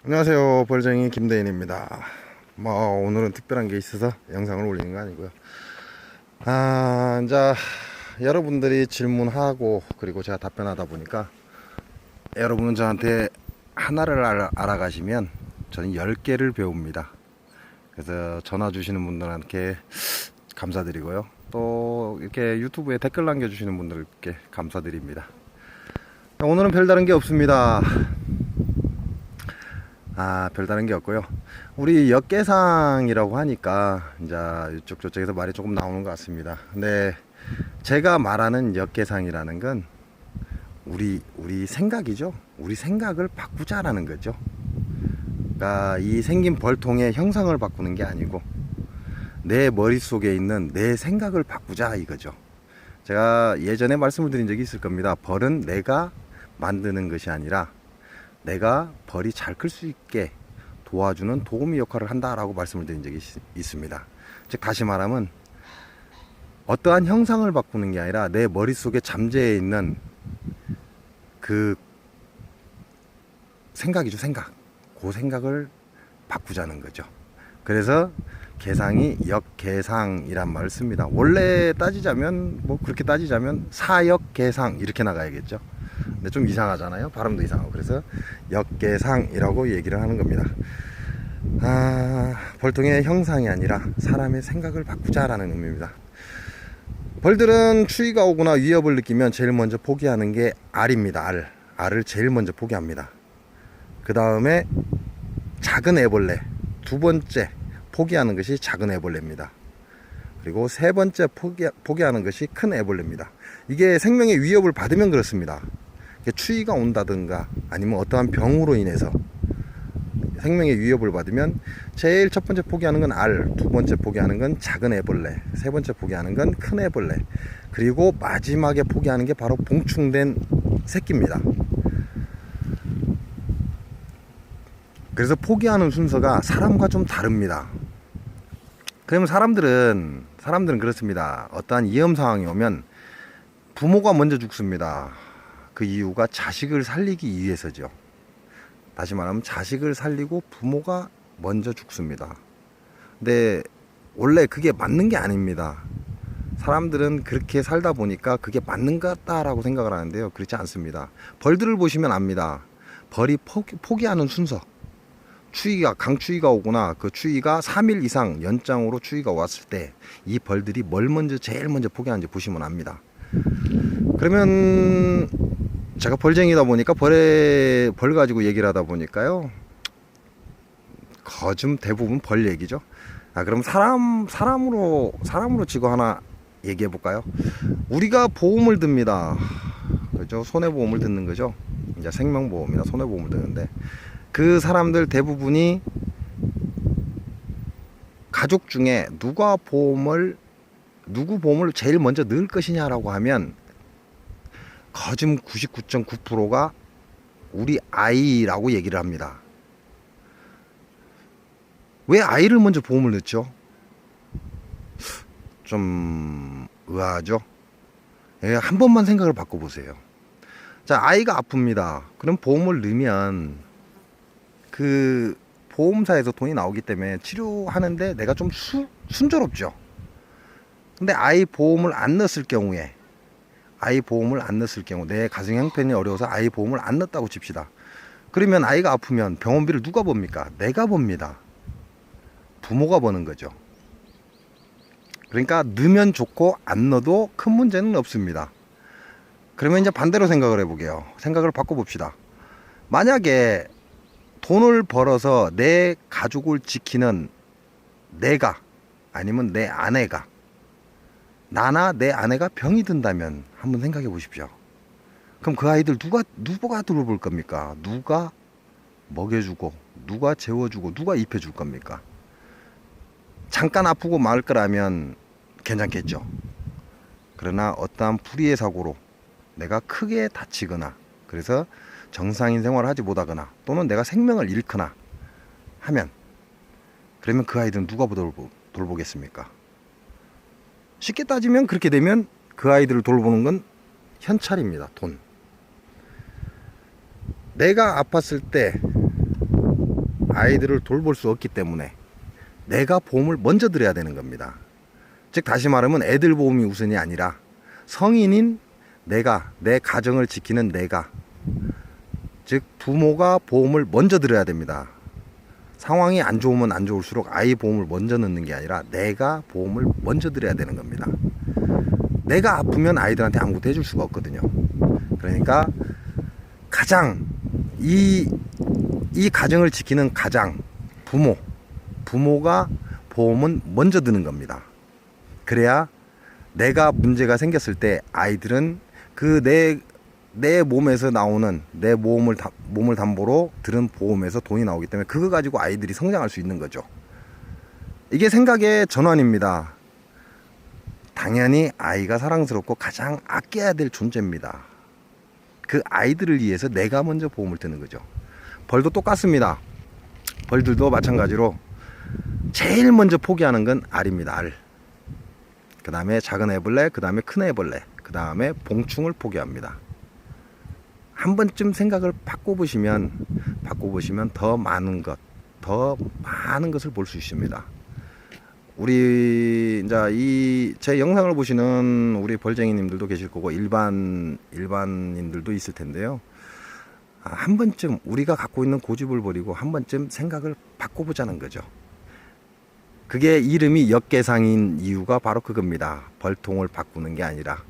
안녕하세요, 벌쟁이 김대인입니다. 오늘은 특별한 게 있어서 영상을 올리는 거 아니고요. 이제 여러분들이 질문하고 그리고 제가 답변하다 보니까 여러분은 저한테 하나를 알아가시면 저는 10개를 배웁니다. 그래서 전화 주시는 분들한테 감사드리고요. 또 이렇게 유튜브에 댓글 남겨주시는 분들께 감사드립니다. 오늘은 별다른 게 없습니다. 별다른 게 없고요. 우리 역계상이라고 하니까 이제 이쪽 저쪽에서 말이 조금 나오는 것 같습니다. 근데 제가 말하는 역계상이라는 건 우리 생각이죠. 우리 생각을 바꾸자라는 거죠. 그러니까 이 생긴 벌통의 형상을 바꾸는 게 아니고 내 머릿속에 있는 내 생각을 바꾸자 이거죠. 제가 예전에 말씀을 드린 적이 있을 겁니다. 벌은 내가 만드는 것이 아니라 내가 벌이 잘 클 수 있게 도와주는 도우미 역할을 한다라고 말씀을 드린 적이 있습니다. 즉 다시 말하면 어떠한 형상을 바꾸는 게 아니라 내 머릿속에 잠재해 있는 그 생각이죠. 생각. 그 생각을 바꾸자는 거죠. 그래서 계상이 역계상이란 말을 씁니다. 원래 따지자면 그렇게 따지자면 사역계상 이렇게 나가야겠죠. 근데 좀 이상하잖아요. 발음도 이상하고. 그래서 역계상이라고 얘기를 하는 겁니다. 벌통의 형상이 아니라 사람의 생각을 바꾸자라는 의미입니다. 벌들은 추위가 오거나 위협을 느끼면 제일 먼저 포기하는 게 알입니다. 알을 제일 먼저 포기합니다. 그 다음에 작은 애벌레, 두 번째 포기하는 것이 작은 애벌레입니다. 그리고 세 번째 포기하는 것이 큰 애벌레입니다. 이게 생명의 위협을 받으면 그렇습니다. 추위가 온다든가 아니면 어떠한 병으로 인해서 생명의 위협을 받으면 제일 첫 번째 포기하는 건 알, 두 번째 포기하는 건 작은 애벌레, 세 번째 포기하는 건 큰 애벌레, 그리고 마지막에 포기하는 게 바로 봉충된 새끼입니다. 그래서 포기하는 순서가 사람과 좀 다릅니다. 그러면 사람들은 그렇습니다. 어떠한 위험 상황이 오면 부모가 먼저 죽습니다. 그 이유가 자식을 살리기 위해서죠. 다시 말하면 자식을 살리고 부모가 먼저 죽습니다. 근데 원래 그게 맞는 게 아닙니다. 사람들은 그렇게 살다 보니까 그게 맞는 것 같다라고 생각을 하는데요. 그렇지 않습니다. 벌들을 보시면 압니다. 벌이 포기하는 순서. 강추위가 오거나 그 추위가 3일 이상 연장으로 추위가 왔을 때 이 벌들이 뭘 제일 먼저 포기하는지 보시면 압니다. 그러면 제가 벌쟁이다 보니까 벌 가지고 얘기를 하다 보니까요. 거좀 대부분 벌 얘기죠. 그럼 사람으로 치고 하나 얘기해 볼까요? 우리가 보험을 듭니다. 그죠? 손해보험을 듣는 거죠. 이제 생명보험이나 손해보험을 드는데 그 사람들 대부분이 가족 중에 누구 보험을 제일 먼저 넣을 것이냐라고 하면 거진 99.9%가 우리 아이라고 얘기를 합니다. 왜 아이를 먼저 보험을 넣죠? 좀 의아하죠? 한 번만 생각을 바꿔보세요. 자, 아이가 아픕니다. 그럼 보험을 넣으면 그 보험사에서 돈이 나오기 때문에 치료하는데 내가 좀 순조롭죠. 근데 아이 보험을 안 넣었을 경우에 내 가정 형편이 어려워서 아이 보험을 안 넣었다고 칩시다. 그러면 아이가 아프면 병원비를 누가 봅니까? 내가 봅니다. 부모가 버는 거죠. 그러니까 넣으면 좋고 안 넣어도 큰 문제는 없습니다. 그러면 이제 반대로 생각을 해보게요. 생각을 바꿔봅시다. 만약에 돈을 벌어서 내 가족을 지키는 내가 아니면 내 아내가 나나 내 아내가 병이 든다면 한번 생각해 보십시오. 그럼 그 아이들 누가 돌볼 겁니까? 누가 먹여주고 누가 재워주고 누가 입혀줄 겁니까? 잠깐 아프고 말 거라면 괜찮겠죠. 그러나 어떠한 불의의 사고로 내가 크게 다치거나 그래서 정상인 생활을 하지 못하거나 또는 내가 생명을 잃거나 하면 그러면 그 아이들은 누가 돌보겠습니까? 쉽게 따지면 그렇게 되면 그 아이들을 돌보는 건 현찰입니다. 돈. 내가 아팠을 때 아이들을 돌볼 수 없기 때문에 내가 보험을 먼저 들어야 되는 겁니다. 즉 다시 말하면 애들 보험이 우선이 아니라 성인인 내가, 내 가정을 지키는 내가, 즉 부모가 보험을 먼저 들어야 됩니다. 상황이 안 좋으면 안 좋을수록 아이 보험을 먼저 넣는 게 아니라 내가 보험을 먼저 들어야 되는 겁니다. 내가 아프면 아이들한테 아무것도 해줄 수가 없거든요. 그러니까 가장 이 가정을 지키는 가장, 부모가 보험은 먼저 드는 겁니다. 그래야 내가 문제가 생겼을 때 아이들은 그 내 몸에서 나오는 내 몸을 담보로 들은 보험에서 돈이 나오기 때문에 그거 가지고 아이들이 성장할 수 있는 거죠. 이게 생각의 전환입니다. 당연히 아이가 사랑스럽고 가장 아껴야 될 존재입니다. 그 아이들을 위해서 내가 먼저 보험을 드는 거죠. 벌도 똑같습니다. 벌들도 마찬가지로 제일 먼저 포기하는 건 알입니다. 알. 그 다음에 작은 애벌레, 그 다음에 큰 애벌레, 그 다음에 봉충을 포기합니다. 한 번쯤 생각을 바꿔보시면 더 많은 것을 볼 수 있습니다. 우리 이제 제 영상을 보시는 우리 벌쟁이님들도 계실 거고 일반인들도 있을 텐데요. 한 번쯤 우리가 갖고 있는 고집을 버리고 한 번쯤 생각을 바꿔보자는 거죠. 그게 이름이 역계상인 이유가 바로 그겁니다. 벌통을 바꾸는 게 아니라,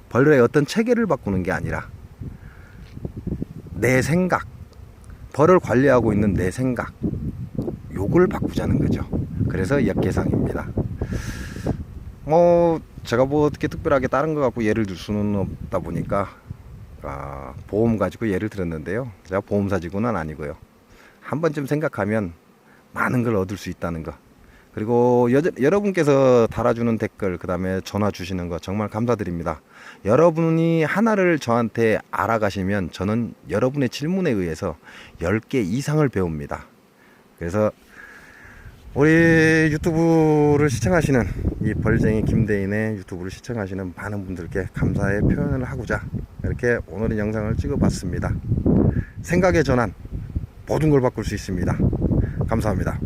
벌의 어떤 체계를 바꾸는 게 아니라 내 생각, 벌을 관리하고 있는 내 생각, 요걸 바꾸자는 거죠. 그래서 역계상입니다. 제가 뭐 어떻게 특별하게 다른 거 갖고 예를 들 수는 없다 보니까 보험 가지고 예를 들었는데요. 제가 보험사지고는 아니고요. 한 번쯤 생각하면 많은 걸 얻을 수 있다는 거. 그리고 여러분께서 달아주는 댓글, 그 다음에 전화 주시는 거 정말 감사드립니다. 여러분이 하나를 저한테 알아가시면 저는 여러분의 질문에 의해서 10개 이상을 배웁니다. 그래서 우리 유튜브를 시청하시는 이 벌쟁이 김대인의 유튜브를 시청하시는 많은 분들께 감사의 표현을 하고자 이렇게 오늘은 영상을 찍어봤습니다. 생각의 전환, 모든 걸 바꿀 수 있습니다. 감사합니다.